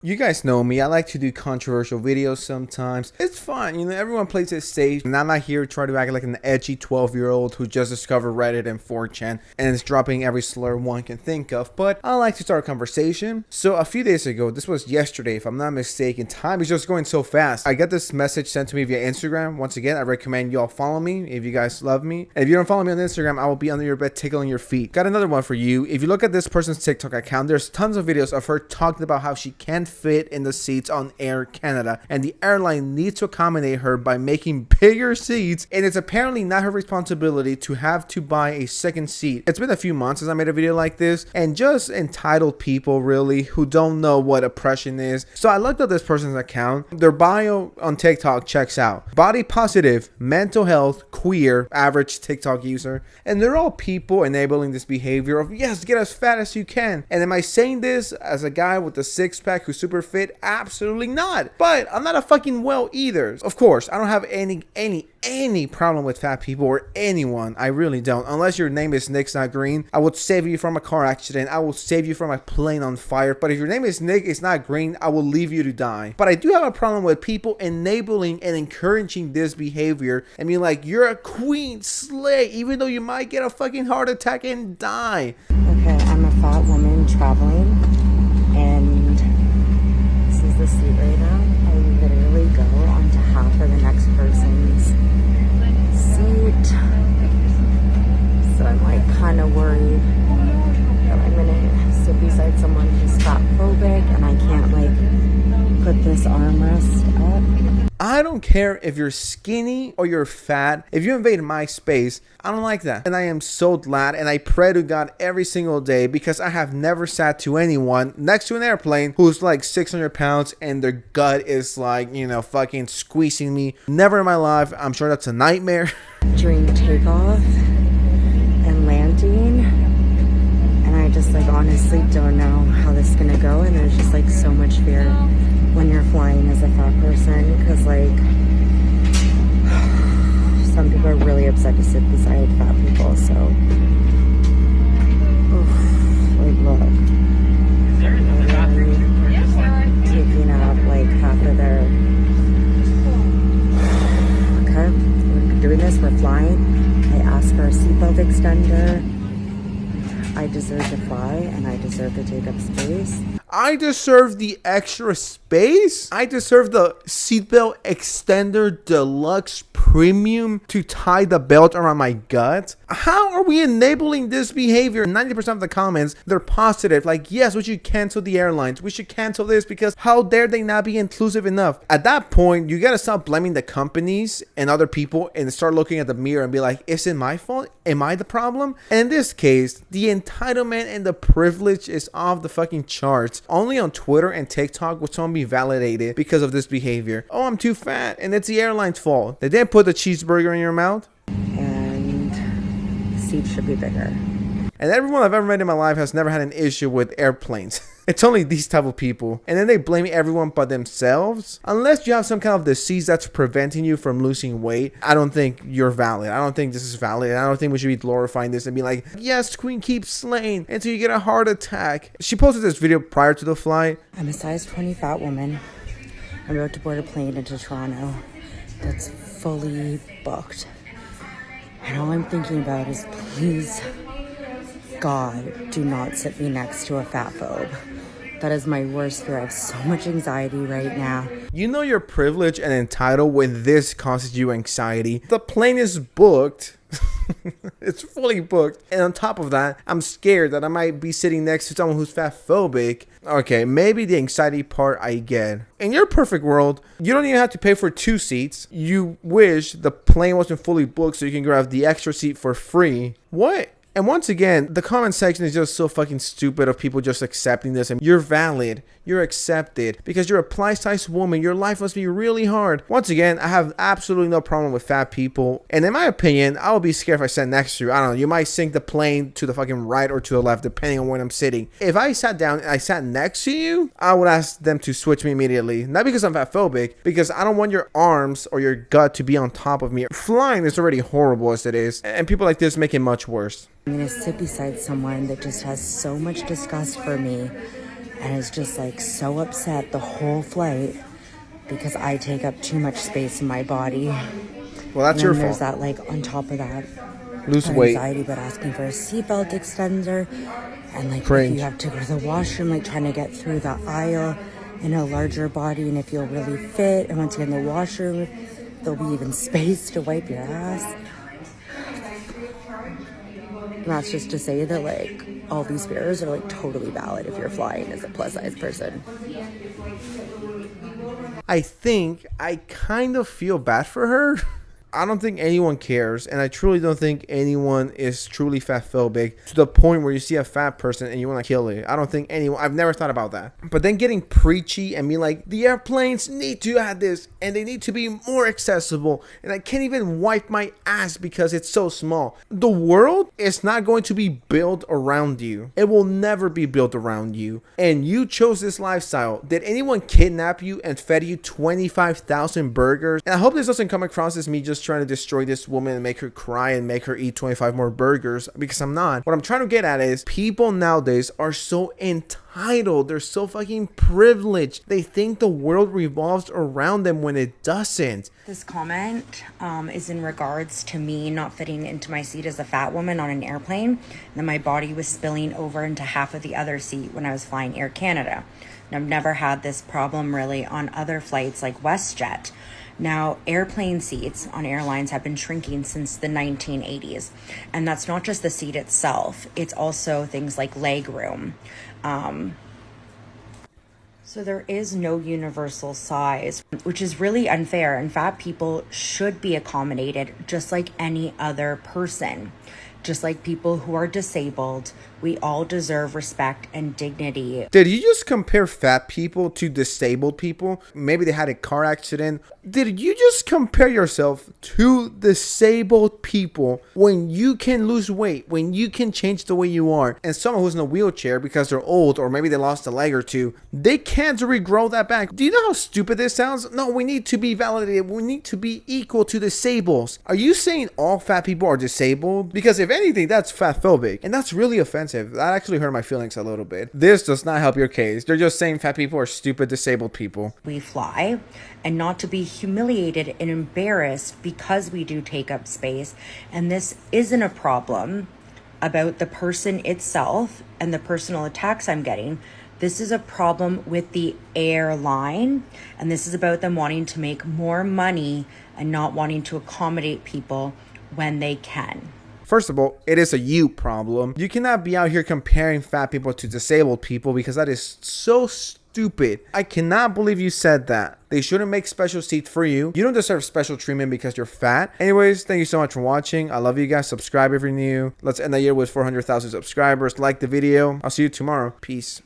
You guys know me, I like to do controversial videos sometimes. It's fun, you know, everyone plays it safe. And I'm not here to try to act like an edgy 12-year-old who just discovered Reddit and 4chan and is dropping every slur one can think of. But I like to start a conversation. So a few days ago, this was yesterday if I'm not mistaken, time is just going so fast. I got this message sent to me via Instagram. Once again, I recommend y'all follow me if you guys love me. And if you don't follow me on Instagram, I will be under your bed tickling your feet. Got another one for you. If you look at this person's TikTok account, there's tons of videos of her talking about how she can't fit in the seats on Air Canada and the airline needs to accommodate her by making bigger seats, and it's apparently not her responsibility to have to buy a second seat. It's been a few months since I made a video like this, and just entitled people really who don't know what oppression is. So I looked at this person's account. Their bio on TikTok checks out: body positive, mental health, queer, average TikTok user, and they're all people enabling this behavior of yes, get as fat as you can. And am I saying this as a guy with a six-pack who's super fit? Absolutely not. But I'm not a fucking whale either. Of course, I don't have any problem with fat people or anyone. I really don't. Unless your name is Nick's not green, I would save you from a car accident. I will save you from a plane on fire. But if your name is Nick, it's not green, I will leave you to die. But I do have a problem with people enabling and encouraging this behavior and being like, you're a queen, slay, even though you might get a fucking heart attack and die. Okay, I'm a fat woman traveling, and this is the seat right now. I literally go onto half of the next person's seat. So I'm like kind of worried that I'm gonna sit beside someone who's fat phobic and I can't like put this armrest up. I don't care if you're skinny or you're fat. If you invade my space, I don't like that. And I am so glad, and I pray to God every single day, because I have never sat to anyone next to an airplane who's like 600 pounds and their gut is like, you know, fucking squeezing me. Never in my life. I'm sure that's a nightmare. During takeoff and landing, and I just like honestly don't know how this is gonna go, and there's just like so much fear when you're flying as a fat person, because like some people are really upset to sit beside fat people. So like look, literally taking up like half of their okay, we're doing this, we're flying. I asked for a seatbelt extender. I deserve to fly and I deserve to take up space. I deserve the extra space. I deserve the seatbelt extender deluxe premium to tie the belt around my gut. How are we enabling this behavior? 90% of the comments, they're positive. Like, yes, we should cancel the airlines. We should cancel this because how dare they not be inclusive enough? At that point, you gotta stop blaming the companies and other people and start looking at the mirror and be like, is it my fault? Am I the problem? And in this case, the entitlement and the privilege is off the fucking charts. Only on Twitter and TikTok would someone be validated because of this behavior. Oh, I'm too fat, and it's the airline's fault. They didn't put the cheeseburger in your mouth. And seats should be bigger. And everyone I've ever met in my life has never had an issue with airplanes. It's only these type of people. And then they blame everyone but themselves. Unless you have some kind of disease that's preventing you from losing weight, I don't think you're valid. I don't think this is valid. I don't think we should be glorifying this and be like, yes, queen, keep slaying until you get a heart attack. She posted this video prior to the flight. I'm a size 20 fat woman. I'm about to board a plane into Toronto that's fully booked. And all I'm thinking about is, please, God, do not sit me next to a fat phobe. That is my worst fear. I have so much anxiety right now. You know you're privileged and entitled when this causes you anxiety. The plane is booked. It's fully booked. And on top of that, I'm scared that I might be sitting next to someone who's fat phobic. Okay, maybe the anxiety part I get. In your perfect world, you don't even have to pay for 2 seats. You wish the plane wasn't fully booked so you can grab the extra seat for free. What? And once again, the comment section is just so fucking stupid of people just accepting this. And you're valid. You're accepted. Because you're a plus-size woman. Your life must be really hard. Once again, I have absolutely no problem with fat people. And in my opinion, I would be scared if I sat next to you. I don't know. You might sink the plane to the fucking right or to the left, depending on where I'm sitting. If I sat down and I sat next to you, I would ask them to switch me immediately. Not because I'm fat phobic, because I don't want your arms or your gut to be on top of me. Flying is already horrible as it is. And people like this make it much worse. I'm gonna sit beside someone that just has so much disgust for me and is just like so upset the whole flight because I take up too much space in my body. Well, that's your There's fault. that, like, on top of that, Lose weight. anxiety about asking for a seatbelt extender, and like if Cringe. you have to go to the washroom, like trying to get through the aisle in a larger body, and if you'll really fit, and once you're in the washroom, there'll be even space to wipe your ass. And that's just to say that, like, all these fears are like totally valid if you're flying as a plus size person. I think I kind of feel bad for her. I don't think anyone cares, and I truly don't think anyone is truly fat phobic to the point where you see a fat person and you want to kill it. I don't think anyone, I've never thought about that. But then getting preachy and be like, the airplanes need to have this and they need to be more accessible, and I can't even wipe my ass because it's so small. The world is not going to be built around you. It will never be built around you, and you chose this lifestyle. Did anyone kidnap you and fed you 25,000 burgers? And I hope this doesn't come across as me just trying to destroy this woman and make her cry and make her eat 25 more burgers, because I'm not. What I'm trying to get at is people nowadays are so entitled. They're so fucking privileged. They think the world revolves around them when it doesn't. This comment is in regards to me not fitting into my seat as a fat woman on an airplane, and then my body was spilling over into half of the other seat when I was flying Air Canada. And I've never had this problem really on other flights like WestJet. Now, airplane seats on airlines have been shrinking since the 1980s. And that's not just the seat itself. It's also things like leg room. So there is no universal size, which is really unfair. And fat people should be accommodated just like any other person. Just like people who are disabled, we all deserve respect and dignity. Did you just compare fat people to disabled people? Maybe they had a car accident. Did you just compare yourself to disabled people when you can lose weight, when you can change the way you are? And someone who's in a wheelchair because they're old, or maybe they lost a leg or two, they can't regrow that back. Do you know how stupid this sounds? No, we need to be validated. We need to be equal to disabled. Are you saying all fat people are disabled? Because if anything, that's fat phobic, and that's really offensive. That actually hurt my feelings a little bit. This does not help your case. They're just saying fat people are stupid disabled people. We fly, and not to be humiliated and embarrassed because we do take up space. And this isn't a problem about the person itself and the personal attacks I'm getting. This is a problem with the airline, and this is about them wanting to make more money and not wanting to accommodate people when they can. First of all, it is a you problem. You cannot be out here comparing fat people to disabled people, because that is so stupid. I cannot believe you said that. They shouldn't make special seats for you. You don't deserve special treatment because you're fat. Anyways, thank you so much for watching. I love you guys. Subscribe if you're new. Let's end the year with 400,000 subscribers. Like the video. I'll see you tomorrow. Peace.